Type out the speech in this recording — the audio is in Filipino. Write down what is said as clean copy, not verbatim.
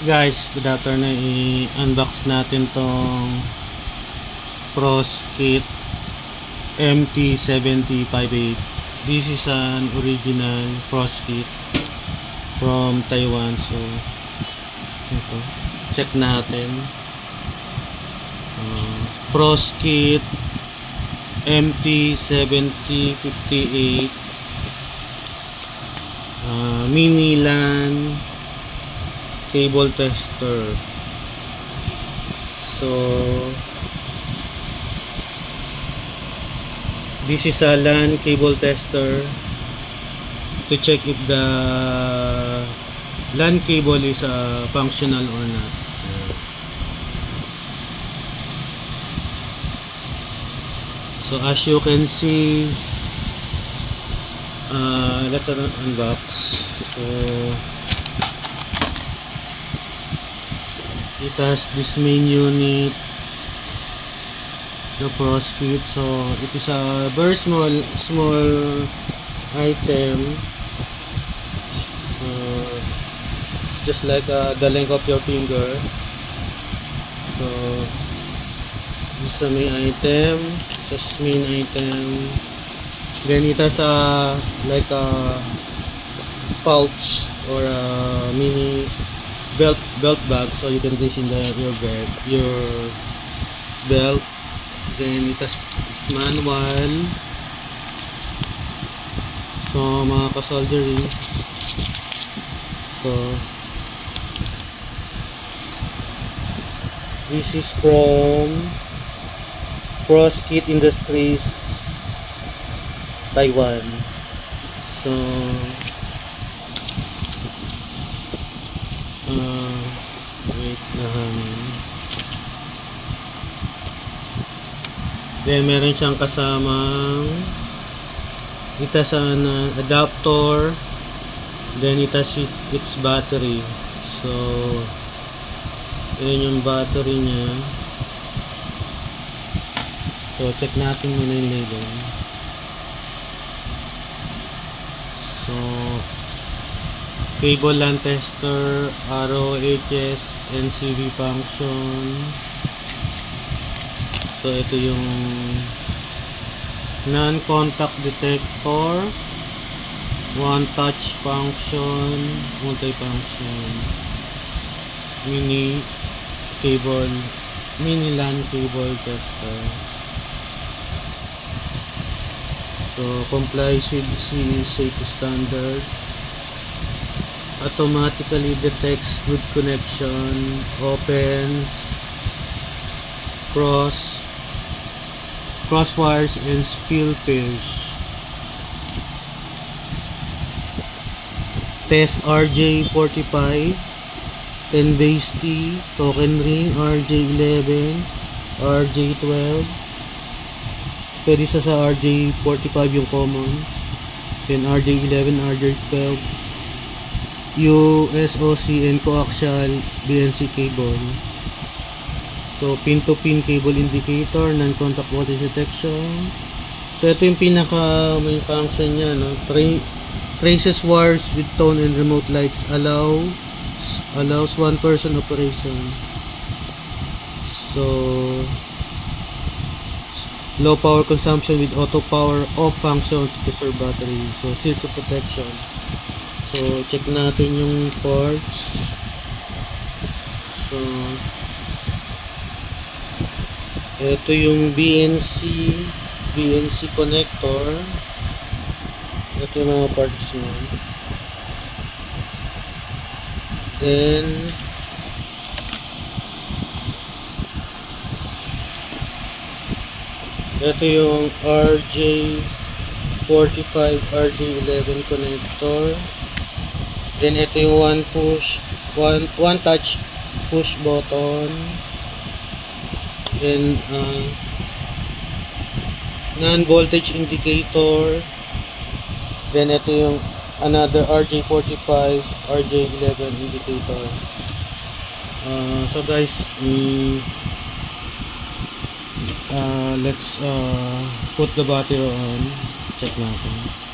Guys, good afternoon. I-unbox natin tong Proskit MT7058. This is an original Proskit from Taiwan. So ito, check natin. Proskit MT7058 mini LAN cable tester. So this is a LAN cable tester to check if the LAN cable is functional or not. So as you can see, let's unbox. So it has this main unit, the Proskit. So it is a very small item. It's just like the length of your finger. So this is the main item. This main item. Then it has like a pouch or a mini belt bag, so you can place in your belt. Then it has its manual. So mga ka-soldering. So this is from Proskit Industries, Taiwan. So wait lang. Then meron siyang kasamang, it has an adapter. Then it has its battery. So yun yung battery niya. So check natin muna yung label. So cable LAN tester, ROHS, NCV function. So ito yung non-contact detector, one touch function, multi-function, mini LAN cable tester. So complies with CE safety standard. Automatically detects good connection, opens, crosswires and spill pairs. Test RJ45, 10 base T, token ring RJ11, RJ12. Pwede sa RJ45 yung common, then RJ11, RJ12, USOC and coaxial BNC cable. So pin to pin cable indicator, non-contact voltage detection. So ito yung pinaka main function niya, no? Traces wires with tone and remote lights, allows one person operation. So low power consumption with auto power off function to preserve battery. So circuit protection. So check natin yung parts. So ito yung BNC connector. Ito yung mga parts niya. Then ito yung RJ45, RJ11 connector. Then ito yung one touch push button. Then non-voltage indicator. Then ito yung another RJ45, RJ11 indicator. So guys, let's put the battery on. Check natin.